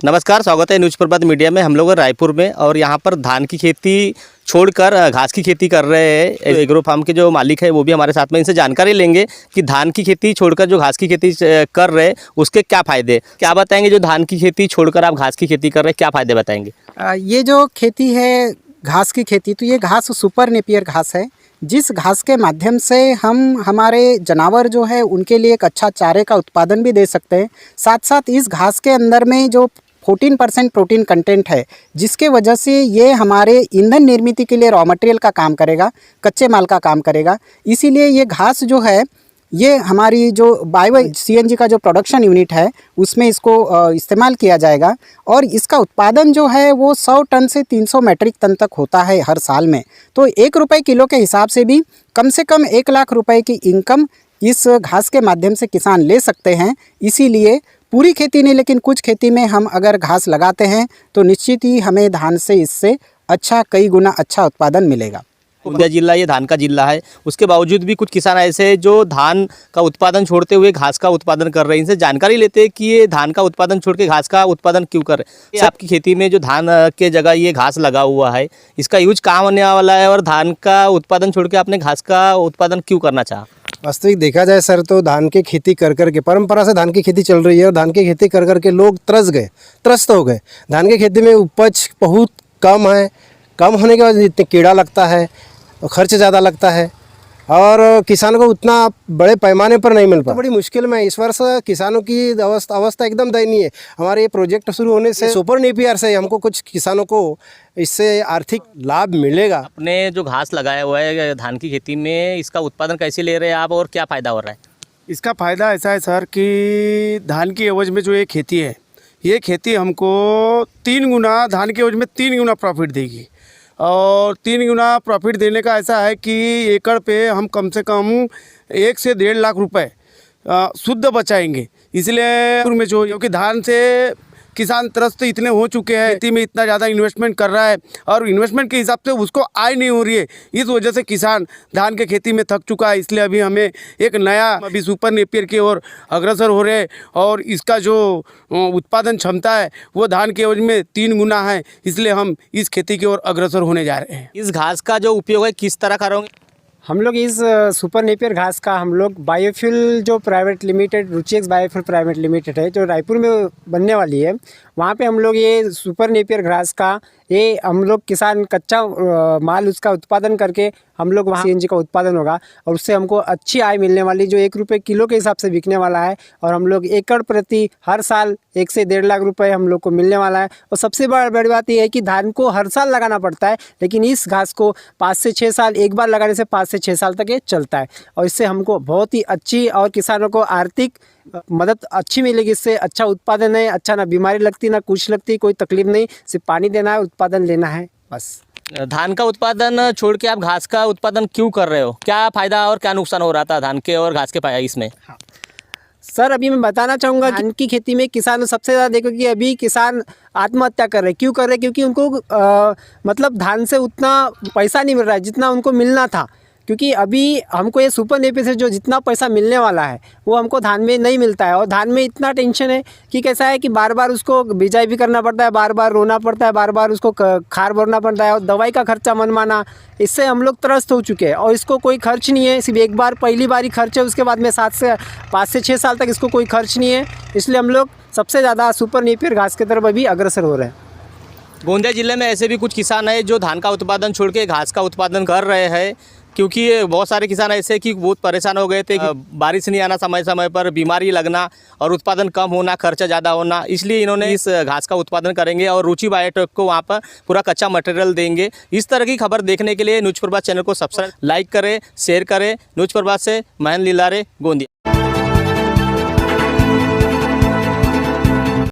नमस्कार, स्वागत है न्यूज़ प्रभात मीडिया में। हम लोग रायपुर में और यहाँ पर धान की खेती छोड़कर घास की खेती कर रहे हैं। एग्रो फार्म के जो मालिक है वो भी हमारे साथ में, इनसे जानकारी लेंगे कि धान की खेती छोड़कर जो घास की खेती कर रहे हैं उसके क्या फ़ायदे, क्या बताएंगे। जो धान की खेती छोड़कर आप घास की खेती कर रहे हैं, क्या फ़ायदे बताएंगे। ये जो खेती है घास की खेती, तो ये घास सुपर नेपियर घास है, जिस घास के माध्यम से हम हमारे जानवर जो है उनके लिए एक अच्छा चारे का उत्पादन भी दे सकते हैं। साथ साथ इस घास के अंदर में जो 14% प्रोटीन कंटेंट है, जिसके वजह से ये हमारे ईंधन निर्मित के लिए रॉ मटेरियल का काम करेगा, कच्चे माल का काम करेगा। इसीलिए ये घास जो है ये हमारी जो बायो CNG का जो प्रोडक्शन यूनिट है उसमें इसको इस्तेमाल किया जाएगा और इसका उत्पादन जो है वो 100 टन से 300 मेट्रिक टन तक होता है हर साल में। तो 1 रुपये किलो के हिसाब से भी कम से कम 1 लाख रुपए की इनकम इस घास के माध्यम से किसान ले सकते हैं। इसीलिए पूरी खेती नहीं, लेकिन कुछ खेती में हम अगर घास लगाते हैं तो निश्चित ही हमें धान से इससे अच्छा, कई गुना अच्छा उत्पादन मिलेगा। गोंदिया जिला ये धान का जिला है, उसके बावजूद भी कुछ किसान ऐसे हैं जो धान का उत्पादन छोड़ते हुए घास का उत्पादन कर रहे हैं। इनसे जानकारी लेते हैं कि ये धान का उत्पादन छोड़ के घास का उत्पादन क्यों कर रहे हैं। आपकी खेती में जो धान के जगह ये घास लगा हुआ है, इसका यूज कहाँ होने वाला है और धान का उत्पादन छोड़ के आपने घास का उत्पादन क्यों करना चाहा। वास्तविक देखा जाए सर तो धान की खेती कर करके परंपरा से धान की खेती चल रही है और धान की खेती कर करके लोग त्रस्त हो गए। धान की खेती में उपज बहुत कम है, कम होने के बाद इतने कीड़ा लगता है और खर्च ज़्यादा लगता है और किसानों को उतना बड़े पैमाने पर नहीं मिल पाता। बड़ी मुश्किल में इस वर्ष किसानों की अवस्था एकदम दयनीय है। हमारे ये प्रोजेक्ट शुरू होने से सुपर नेपियर से हमको कुछ किसानों को इससे आर्थिक लाभ मिलेगा। अपने जो घास लगाया हुआ है धान की खेती में, इसका उत्पादन कैसे ले रहे हैं आप और क्या फ़ायदा हो रहा है। इसका फ़ायदा ऐसा है सर कि धान की एवज में जो ये खेती है, ये खेती हमको 3 गुना, धान की एवज में 3 गुना प्रॉफिट देगी। और 3 गुना प्रॉफिट देने का ऐसा है कि एकड़ पे हम कम से कम 1 से 1.5 लाख रुपए शुद्ध बचाएंगे। इसलिए में जो, क्योंकि धान से किसान त्रस्त इतने हो चुके हैं, खेती में इतना ज़्यादा इन्वेस्टमेंट कर रहा है और इन्वेस्टमेंट के हिसाब से उसको आय नहीं हो रही है। इस वजह से किसान धान के खेती में थक चुका है। इसलिए अभी हमें एक नया अभी सुपर नेपियर की ओर अग्रसर हो रहे हैं और इसका जो उत्पादन क्षमता है वो धान के एवज में 3 गुना है। इसलिए हम इस खेती की ओर अग्रसर होने जा रहे हैं। इस घास का जो उपयोग है किस तरह करोगे। हम लोग इस सुपर नेपियर घास का हम लोग बायोफ्यूल जो प्राइवेट लिमिटेड, रुचिएक्स बायोफ्यूल प्राइवेट लिमिटेड है जो रायपुर में बनने वाली है, वहाँ पे हम लोग ये सुपर नेपियर घास का ये हम लोग किसान कच्चा माल उसका उत्पादन करके हम लोग वहाँ CNG का उत्पादन होगा और उससे हमको अच्छी आय मिलने वाली, जो 1 रुपये किलो के हिसाब से बिकने वाला है। और हम लोग एकड़ प्रति हर साल 1 से 1.5 लाख रुपए हम लोग को मिलने वाला है। और सबसे बड़ी बात यह है कि धान को हर साल लगाना पड़ता है, लेकिन इस घास को 5 से 6 साल, एक बार लगाने से 5 से 6 साल तक ये चलता है और इससे हमको बहुत ही अच्छी और किसानों को आर्थिक मदद अच्छी मिलेगी। इससे अच्छा उत्पादन है, अच्छा ना बीमारी लगती ना कुछ लगती, कोई तकलीफ नहीं, सिर्फ पानी देना है, उत्पादन लेना है बस। धान का उत्पादन छोड़ के आप घास का उत्पादन क्यों कर रहे हो, क्या फ़ायदा और क्या नुकसान हो रहा था धान के और घास के इसमें। सर अभी मैं बताना चाहूँगा कि धान की खेती में किसान सबसे ज़्यादा देखो कि अभी किसान आत्महत्या कर रहे। क्यों कर रहे? क्योंकि उनको मतलब धान से उतना पैसा नहीं मिल रहा है जितना उनको मिलना था। क्योंकि अभी हमको ये सुपर नेपियर से जो जितना पैसा मिलने वाला है वो हमको धान में नहीं मिलता है। और धान में इतना टेंशन है कि कैसा है कि बार बार उसको बिजाई भी करना पड़ता है, बार बार रोना पड़ता है, बार बार उसको खार भरना पड़ता है और दवाई का खर्चा मनमाना। इससे हम लोग त्रस्त हो चुके हैं और इसको कोई खर्च नहीं है, सिर्फ एक बार पहली बार ही खर्च है, उसके बाद में 5 से 6 साल तक इसको कोई खर्च नहीं है। इसलिए हम लोग सबसे ज़्यादा सुपर नेपियर घास की तरफ अभी अग्रसर हो रहे हैं। गोंदिया जिले में ऐसे भी कुछ किसान हैं जो धान का उत्पादन छोड़ के घास का उत्पादन कर रहे हैं, क्योंकि बहुत सारे किसान ऐसे कि बहुत परेशान हो गए थे कि बारिश नहीं आना समय समय पर, बीमारी लगना और उत्पादन कम होना, खर्चा ज़्यादा होना। इसलिए इन्होंने इस घास का उत्पादन करेंगे और रुचि बायोटेक को वहाँ पर पूरा कच्चा मटेरियल देंगे। इस तरह की खबर देखने के लिए न्यूज़ प्रभात चैनल को सब्सक्राइब, लाइक करें, शेयर करें। न्यूज़ प्रभात से महेंद्र लीलारे, गोंदिया।